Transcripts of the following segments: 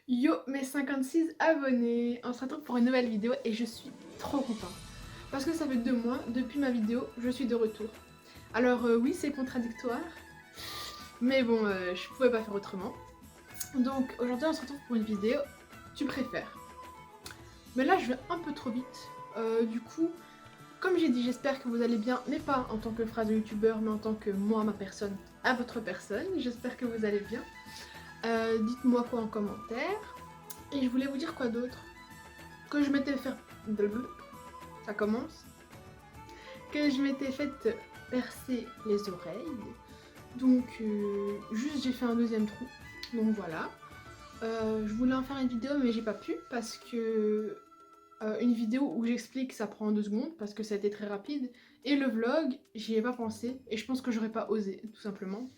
Yo mes 56 abonnés, on se retrouve pour une nouvelle vidéo et je suis trop contente. Parce que ça fait 2 mois, depuis ma vidéo, je suis de retour. Alors oui c'est contradictoire, mais bon je pouvais pas faire autrement. Donc aujourd'hui on se retrouve pour une vidéo, tu préfères. Mais là je vais un peu trop vite, du coup, comme j'ai dit j'espère que vous allez bien, mais pas en tant que phrase de youtubeur, mais en tant que moi, ma personne, à votre personne. J'espère que vous allez bien. Dites-moi quoi en commentaire. Et je voulais vous dire quoi d'autre. Que je m'étais fait... Ça commence. Que je m'étais fait percer les oreilles. Donc juste j'ai fait un deuxième trou. Donc voilà. Je voulais en faire une vidéo mais j'ai pas pu parce que... une vidéo où j'explique ça prend 2 secondes parce que ça a été très rapide. Et le vlog, j'y ai pas pensé. Et je pense que j'aurais pas osé, tout simplement.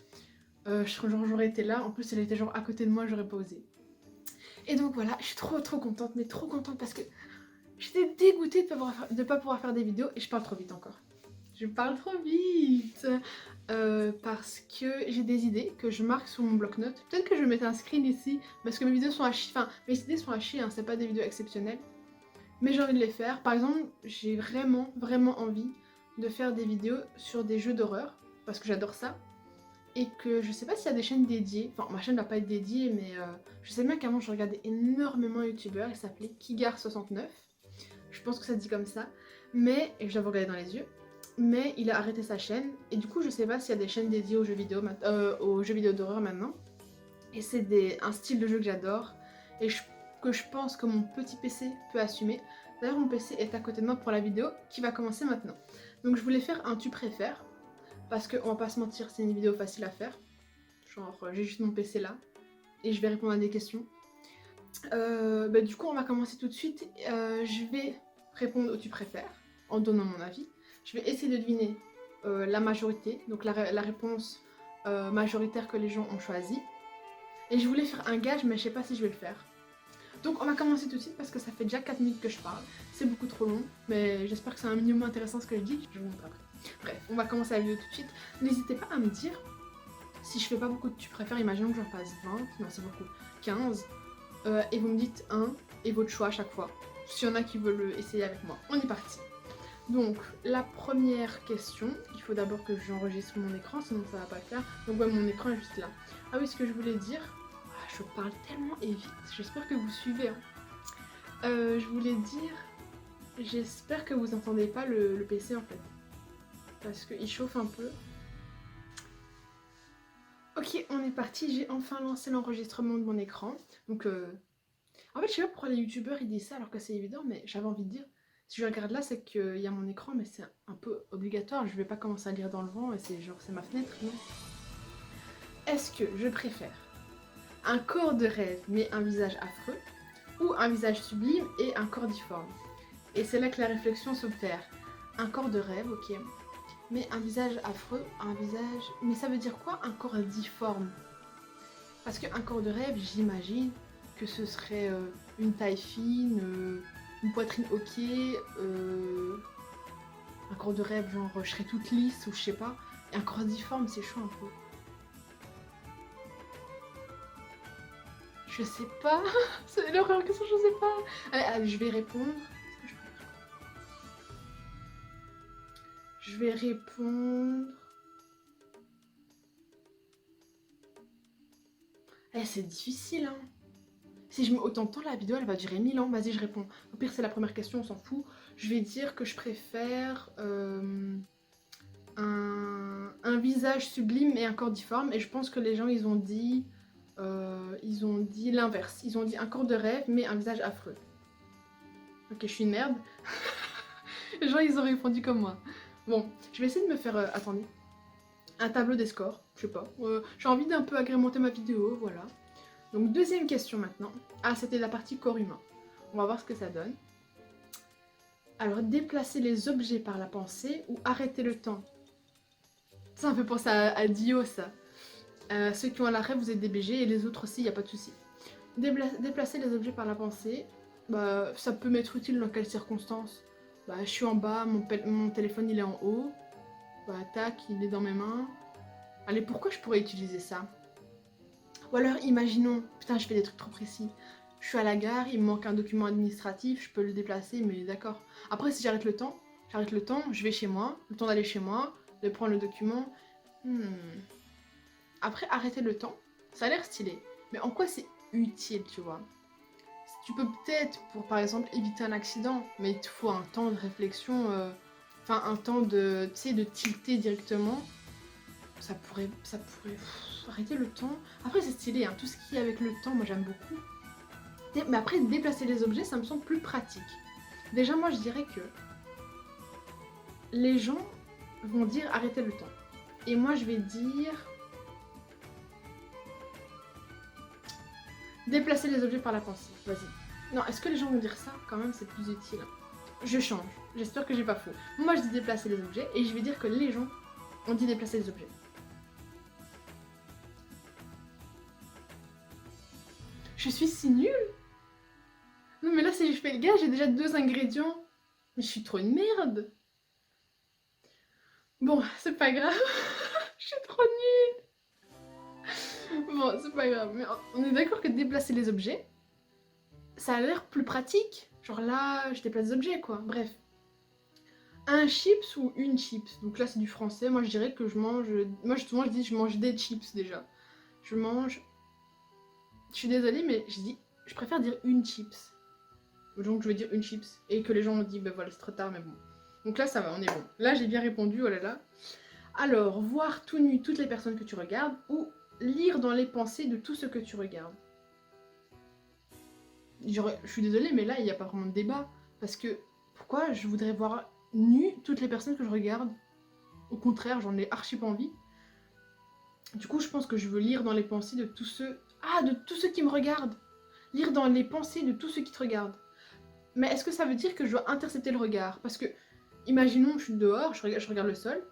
J'aurais été là. En plus elle était genre à côté de moi, j'aurais pas osé. Et donc voilà, je suis trop contente, mais trop contente parce que j'étais dégoûtée de pas pouvoir faire des vidéos et je parle trop vite encore. Je parle trop vite parce que j'ai des idées que je marque sur mon bloc-notes. Peut-être que je vais mettre un screen ici parce que mes vidéos sont à chier, enfin mes idées sont à chier, hein, c'est pas des vidéos exceptionnelles. Mais j'ai envie de les faire. Par exemple, j'ai vraiment envie de faire des vidéos sur des jeux d'horreur parce que j'adore ça. Et que je sais pas s'il y a des chaînes dédiées, enfin ma chaîne va pas être dédiée mais je sais bien qu'avant je regardais énormément youtubeurs, il s'appelait Kigar69, je pense que ça se dit comme ça, mais, et je dois vous regarder dans les yeux, mais il a arrêté sa chaîne et du coup je sais pas s'il y a des chaînes dédiées aux jeux vidéo d'horreur maintenant, et c'est un style de jeu que j'adore et que je pense que mon petit PC peut assumer. D'ailleurs mon PC est à côté de moi pour la vidéo qui va commencer maintenant. Donc je voulais faire un tu préfères, parce qu'on va pas se mentir, c'est une vidéo facile à faire. Genre, j'ai juste mon PC là et je vais répondre à des questions. Du coup, on va commencer tout de suite. Je vais répondre au tu préfères en donnant mon avis. Je vais essayer de deviner la majorité, donc la réponse majoritaire que les gens ont choisie. Et je voulais faire un gage, mais je sais pas si je vais le faire. Donc on va commencer tout de suite parce que ça fait déjà 4 minutes que je parle. C'est beaucoup trop long, mais j'espère que c'est un minimum intéressant ce que je dis. Je vous montre après. Bref, on va commencer la vidéo tout de suite. N'hésitez pas à me dire si je fais pas beaucoup de tu préfères, imaginons que j'en fasse 20, non c'est beaucoup, 15, et vous me dites un et votre choix à chaque fois. S'il y en a qui veulent essayer avec moi, on est parti. Donc la première question, il faut d'abord que j'enregistre mon écran, sinon ça va pas le faire. Donc ouais, mon écran est juste là. Ah oui, ce que je voulais dire, je parle tellement et vite, j'espère que vous suivez. Hein. Je voulais dire, j'espère que vous entendez pas le PC en fait, parce qu'il chauffe un peu. Ok, on est parti, j'ai enfin lancé l'enregistrement de mon écran. Donc, en fait, je sais pas pourquoi les youtubeurs ils disent ça alors que c'est évident, mais j'avais envie de dire, si je regarde là, c'est qu'il y a mon écran, mais c'est un peu obligatoire. Je vais pas commencer à lire dans le vent et c'est genre, c'est ma fenêtre, non? Est-ce que je préfère un corps de rêve mais un visage affreux ou un visage sublime et un corps difforme? Et c'est là que la réflexion s'opère. Un corps de rêve, ok, mais un visage affreux, un visage... Mais ça veut dire quoi un corps difforme? Parce qu'un corps de rêve, j'imagine que ce serait une taille fine, une poitrine ok, un corps de rêve genre je serais toute lisse ou je sais pas. Et un corps difforme, c'est chaud un peu. Je sais pas, c'est l'horreur, qu'est-ce que je sais pas. Allez, je vais répondre. Je vais répondre... Eh, c'est difficile, hein. Si je mets autant de temps, la vidéo elle va durer 1000 ans. Vas-y, je réponds. Au pire, c'est la première question, on s'en fout. Je vais dire que je préfère un visage sublime et un corps difforme. Et je pense que les gens, ils ont dit l'inverse. Ils ont dit un corps de rêve, mais un visage affreux. Ok, je suis une merde. Les gens, ils ont répondu comme moi. Bon, je vais essayer de me faire... attendez. Un tableau des scores. Je sais pas. J'ai envie d'un peu agrémenter ma vidéo, voilà. Donc deuxième question maintenant. Ah, c'était la partie corps humain. On va voir ce que ça donne. Alors, déplacer les objets par la pensée ou arrêter le temps. Ça me fait penser à Dio, ça. Ceux qui ont la rêve, vous êtes des BG et les autres aussi, il a pas de souci. Déplacer les objets par la pensée, bah, ça peut m'être utile dans quelles circonstances? Bah, je suis en bas, mon téléphone il est en haut. Bah, tac, il est dans mes mains. Allez, pourquoi je pourrais utiliser ça? Ou alors, imaginons, putain, je fais des trucs trop précis. Je suis à la gare, il me manque un document administratif, je peux le déplacer, mais d'accord. Après, si j'arrête le temps, je vais chez moi, le temps d'aller chez moi, de prendre le document. Hmm. Après, arrêter le temps, ça a l'air stylé. Mais en quoi c'est utile, tu vois? Tu peux peut-être, pour par exemple, éviter un accident, mais il te faut un temps de réflexion, enfin un temps de, tu sais, de tilter directement. Ça pourrait arrêter le temps. Après, c'est stylé, hein, tout ce qui est avec le temps, moi j'aime beaucoup. Mais après, déplacer les objets, ça me semble plus pratique. Déjà, moi je dirais que les gens vont dire arrêter le temps. Et moi je vais dire déplacer les objets par la pensée. Vas-y. Non, est-ce que les gens vont dire ça? Quand même, c'est plus utile. Je change. J'espère que j'ai pas faux. Moi, je dis déplacer les objets et je vais dire que les gens ont dit déplacer les objets. Je suis si nulle. Non, mais là, si je fais le gars, j'ai déjà 2 ingrédients. Mais je suis trop une merde. Bon, c'est pas grave. Je suis trop nulle. Bon, c'est pas grave. Mais on est d'accord que déplacer les objets, ça a l'air plus pratique. Genre là, je déplace des objets, quoi. Bref. Un chips ou une chips. Donc là, c'est du français. Moi, je dirais que je mange... Moi, justement, je dis je mange des chips, déjà. Je mange... Je suis désolée, mais je préfère dire une chips. Donc, je vais dire une chips. Et que les gens ont dit, ben voilà, c'est trop tard, mais bon. Donc là, ça va, on est bon. Là, j'ai bien répondu, oh là là. Alors, voir tout nu toutes les personnes que tu regardes ou lire dans les pensées de tout ce que tu regardes. Je suis désolée, mais là, il n'y a pas vraiment de débat. Parce que, pourquoi je voudrais voir nu toutes les personnes que je regarde? Au contraire, j'en ai archi pas envie. Du coup, je pense que je veux lire dans les pensées de tous ceux... Ah, de tous ceux qui me regardent. Lire dans les pensées de tous ceux qui te regardent. Mais est-ce que ça veut dire que je dois intercepter le regard? Parce que, imaginons, je suis dehors, je regarde le sol.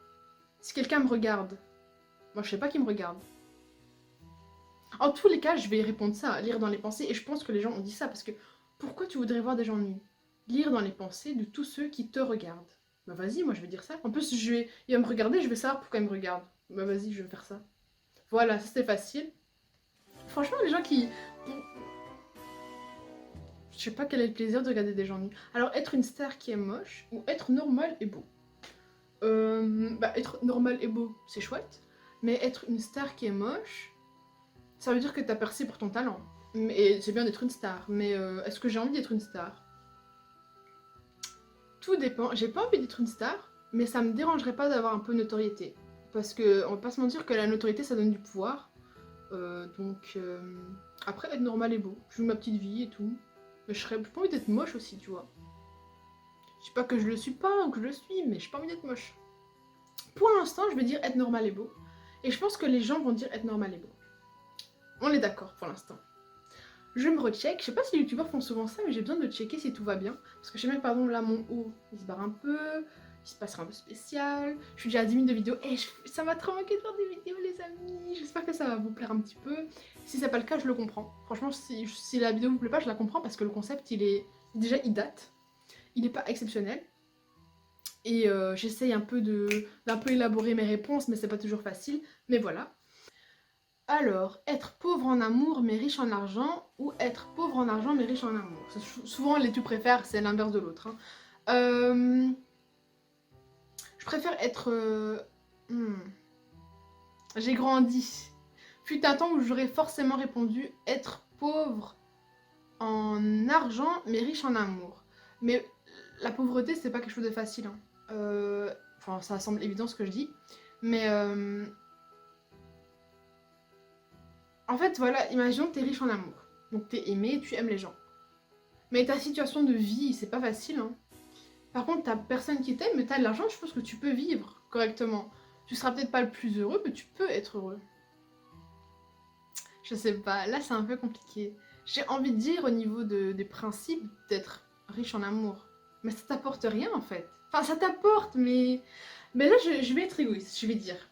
Si quelqu'un me regarde, moi je sais pas qui me regarde. En tous les cas, je vais répondre ça, lire dans les pensées. Et je pense que les gens ont dit ça parce que pourquoi tu voudrais voir des gens nus? Lire dans les pensées de tous ceux qui te regardent. Bah vas-y, moi je vais dire ça. En plus, il va me regarder, je vais savoir pourquoi il me regarde. Bah vas-y, je vais faire ça. Voilà, ça c'était facile. Franchement, les gens qui... Je sais pas quel est le plaisir de regarder des gens nus. Alors, être une star qui est moche ou être normal et beau? Être normal et beau, c'est chouette. Mais être une star qui est moche, ça veut dire que t'as percé pour ton talent. Et c'est bien d'être une star, mais est-ce que j'ai envie d'être une star? Tout dépend. J'ai pas envie d'être une star, mais ça me dérangerait pas d'avoir un peu de notoriété. Parce que, on va pas se mentir que la notoriété, ça donne du pouvoir. Après, être normal et beau. Je vis ma petite vie et tout. Mais j'ai pas envie d'être moche aussi, tu vois. Je sais pas que je le suis pas ou que je le suis, mais j'ai pas envie d'être moche. Pour l'instant, je vais dire être normal et beau. Et je pense que les gens vont dire être normal et beau. On est d'accord pour l'instant. Je me recheck. Je sais pas si les youtubeurs font souvent ça, mais j'ai besoin de checker si tout va bien. Parce que je sais bien que, pardon, là, mon haut, il se barre un peu. Il se passera un peu spécial. Je suis déjà à 10 minutes de vidéo. Et ça m'a trop manqué de faire des vidéos, les amis. J'espère que ça va vous plaire un petit peu. Si c'est pas le cas, je le comprends. Franchement, si la vidéo vous plaît pas, je la comprends parce que le concept, il date. Il est pas exceptionnel. Et j'essaye d'un peu élaborer mes réponses, mais c'est pas toujours facile. Mais voilà. Alors, être pauvre en amour mais riche en argent ou être pauvre en argent mais riche en amour. Souvent, les tu préfères, c'est l'inverse de l'autre. Hein. Je préfère être... J'ai grandi. Fut un temps où j'aurais forcément répondu être pauvre en argent mais riche en amour. Mais la pauvreté, c'est pas quelque chose de facile. Hein. Enfin, ça semble évident ce que je dis. Mais... En fait, voilà, imaginons que t'es riche en amour. Donc t'es aimé, tu aimes les gens. Mais ta situation de vie, c'est pas facile. Hein. Par contre, t'as personne qui t'aime, mais t'as de l'argent, je pense que tu peux vivre correctement. Tu seras peut-être pas le plus heureux, mais tu peux être heureux. Je sais pas, là c'est un peu compliqué. J'ai envie de dire au niveau des principes d'être riche en amour. Mais ça t'apporte rien en fait. Enfin, ça t'apporte, mais... Mais là, je vais être égoïste, je vais dire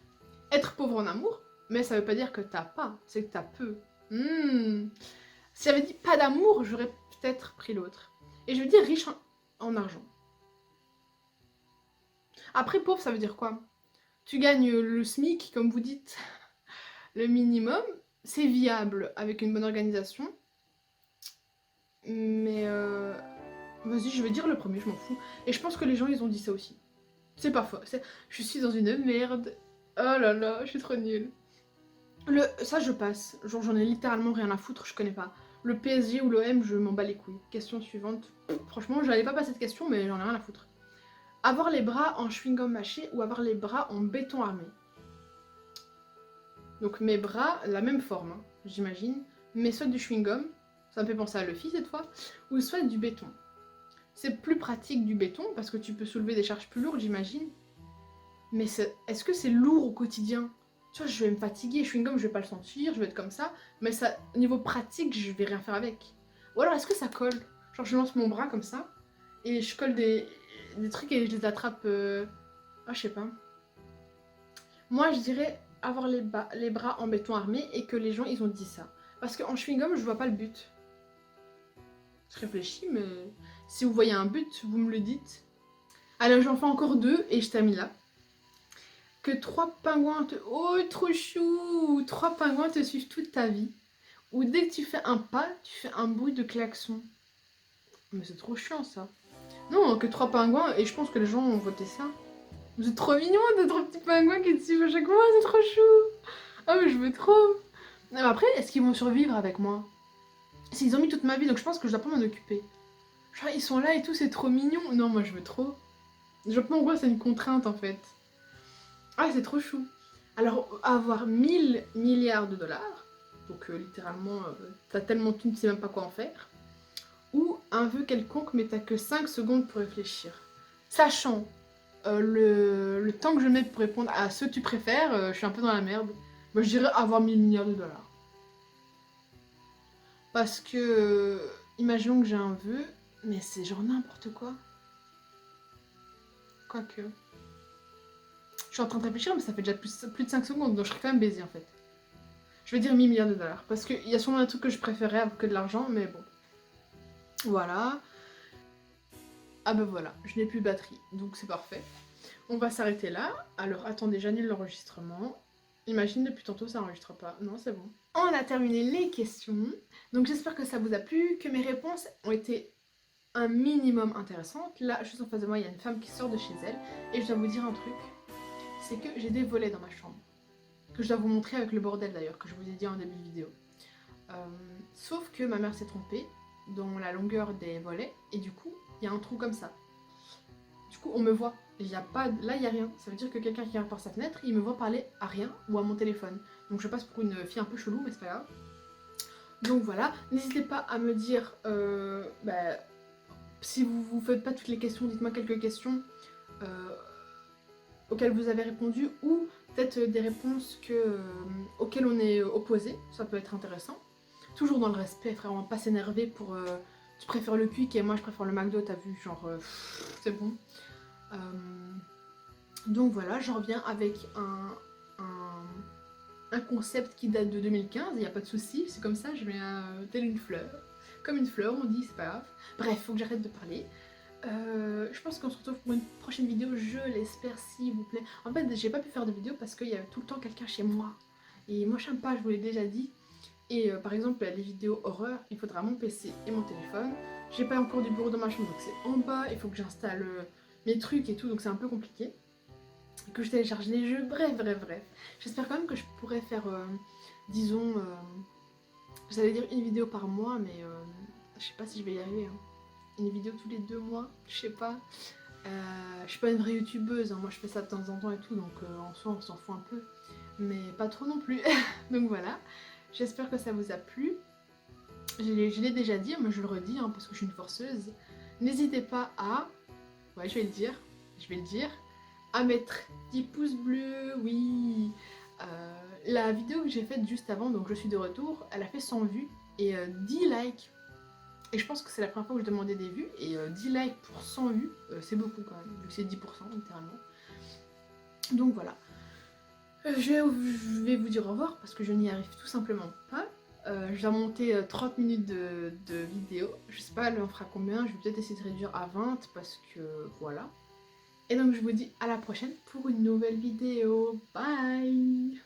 être pauvre en amour, mais ça veut pas dire que t'as pas, c'est que t'as peu. Si j'avais dit pas d'amour, j'aurais peut-être pris l'autre. Et je veux dire riche en argent. Après, pauvre, ça veut dire quoi? Tu gagnes le SMIC, comme vous dites, le minimum, c'est viable avec une bonne organisation. Mais vas-y, je vais dire le premier, je m'en fous. Et je pense que les gens, ils ont dit ça aussi. C'est pas faux. Je suis dans une merde. Oh là là, je suis trop nulle. Ça, je passe. Genre, j'en ai littéralement rien à foutre, je connais pas. Le PSG ou l'OM, je m'en bats les couilles. Question suivante. Franchement, j'allais pas passer cette question, mais j'en ai rien à foutre. Avoir les bras en chewing-gum mâché ou avoir les bras en béton armé. Donc mes bras, la même forme, hein, j'imagine. Mais soit du chewing-gum, ça me fait penser à Luffy cette fois, ou soit du béton. C'est plus pratique du béton parce que tu peux soulever des charges plus lourdes, j'imagine. Mais est-ce que c'est lourd au quotidien? Tu vois, je vais me fatiguer, chewing-gum, je vais pas le sentir, je vais être comme ça. Mais ça, niveau pratique, je vais rien faire avec. Ou alors, est-ce que ça colle? Genre, je lance mon bras comme ça, et je colle des trucs et je les attrape... Ah, je sais pas. Moi, je dirais avoir les bras en béton armé et que les gens, ils ont dit ça. Parce qu'en chewing-gum, je vois pas le but. Je réfléchis, mais si vous voyez un but, vous me le dites. Alors, j'en fais encore deux et je termine là. Que trois pingouins te... Oh, trop chou! Trois pingouins te suivent toute ta vie. Ou dès que tu fais un pas, tu fais un bruit de klaxon. Mais c'est trop chiant, ça. Non, que trois pingouins, et je pense que les gens ont voté ça. Vous êtes trop mignons, de trois petits pingouins qui te suivent à chaque fois, c'est trop chou! Ah, mais je veux trop! Non, mais après, est-ce qu'ils vont survivre avec moi? S'ils ont mis toute ma vie, donc je pense que je dois pas m'en occuper. Genre, ils sont là et tout, c'est trop mignon. Non, moi, je veux trop. Je vois pas en quoi c'est une contrainte, en fait. Ah, c'est trop chou. Alors, avoir 1000 milliards de dollars, donc littéralement, t'as tellement de thunes, tu sais même pas quoi en faire, ou un vœu quelconque, mais t'as que 5 secondes pour réfléchir. Sachant le temps que je mets pour répondre à ce que tu préfères, je suis un peu dans la merde. Moi, je dirais avoir 1000 milliards de dollars. Parce que, imaginons que j'ai un vœu, mais c'est genre n'importe quoi. Quoique. Je suis en train de réfléchir, mais ça fait déjà plus de 5 secondes, donc je serais quand même baisée en fait. Je vais dire 1000 milliards de dollars. Parce qu'il y a sûrement un truc que je préférais que de l'argent, mais bon. Voilà. Ah bah voilà, je n'ai plus de batterie, donc c'est parfait. On va s'arrêter là. Alors attendez, j'annule l'enregistrement. Imagine depuis tantôt ça n'enregistre pas. Non, c'est bon. On a terminé les questions. Donc j'espère que ça vous a plu, que mes réponses ont été un minimum intéressantes. Là, juste en face de moi, il y a une femme qui sort de chez elle. Et je dois vous dire un truc, c'est que j'ai des volets dans ma chambre. Que je dois vous montrer avec le bordel d'ailleurs, que je vous ai dit en début de vidéo. Sauf que ma mère s'est trompée dans la longueur des volets. Et du coup, il y a un trou comme ça. Du coup, on me voit. Y a pas, là, il n'y a rien. Ça veut dire que quelqu'un qui regarde par sa fenêtre, il me voit parler à rien ou à mon téléphone. Donc je passe pour une fille un peu chelou, mais c'est pas grave. Donc voilà, n'hésitez pas à me dire, si vous ne faites pas toutes les questions, dites-moi quelques questions auxquelles vous avez répondu ou peut-être des réponses auxquelles on est opposé. Ça peut être intéressant. Toujours dans le respect, frère, on va pas s'énerver pour... tu préfères le Quick et moi je préfère le McDo, t'as vu, genre, c'est bon. Donc voilà, je reviens avec un concept qui date de 2015, il n'y a pas de souci, c'est comme ça, je mets telle une fleur. Comme une fleur, on dit, c'est pas grave. Bref, faut que j'arrête de parler. Je pense qu'on se retrouve pour une prochaine vidéo, je l'espère, s'il vous plaît. En fait, j'ai pas pu faire de vidéo parce qu'il y avait tout le temps quelqu'un chez moi. Et moi, j'aime pas, je vous l'ai déjà dit. Et par exemple, les vidéos horreur, il faudra mon PC et mon téléphone. J'ai pas encore du bureau dans ma chambre, donc c'est en bas. Il faut que j'installe mes trucs et tout, donc c'est un peu compliqué. Que je télécharge les jeux, bref. J'espère quand même que je pourrais faire, disons, j'allais dire une vidéo par mois, mais je sais pas si je vais y arriver. Hein. Une vidéo tous les 2 mois, je sais pas. Je suis pas une vraie youtubeuse, hein. Moi je fais ça de temps en temps et tout, donc en soi on s'en fout un peu. Mais pas trop non plus. Donc voilà, j'espère que ça vous a plu. Je l'ai déjà dit, mais je le redis hein, parce que je suis une forceuse. N'hésitez pas à... Ouais, je vais le dire. À mettre 10 pouces bleus, oui. La vidéo que j'ai faite juste avant, donc je suis de retour, elle a fait 100 vues et 10 likes. Et je pense que c'est la première fois que je demandais des vues. Et 10 likes pour 100 vues, c'est beaucoup quand même, vu que c'est 10% littéralement. Donc voilà. Je vais vous dire au revoir parce que je n'y arrive tout simplement pas. Je dois monter 30 minutes de vidéo. Je sais pas, elle en fera combien. Je vais peut-être essayer de réduire à 20 parce que voilà. Et donc je vous dis à la prochaine pour une nouvelle vidéo. Bye!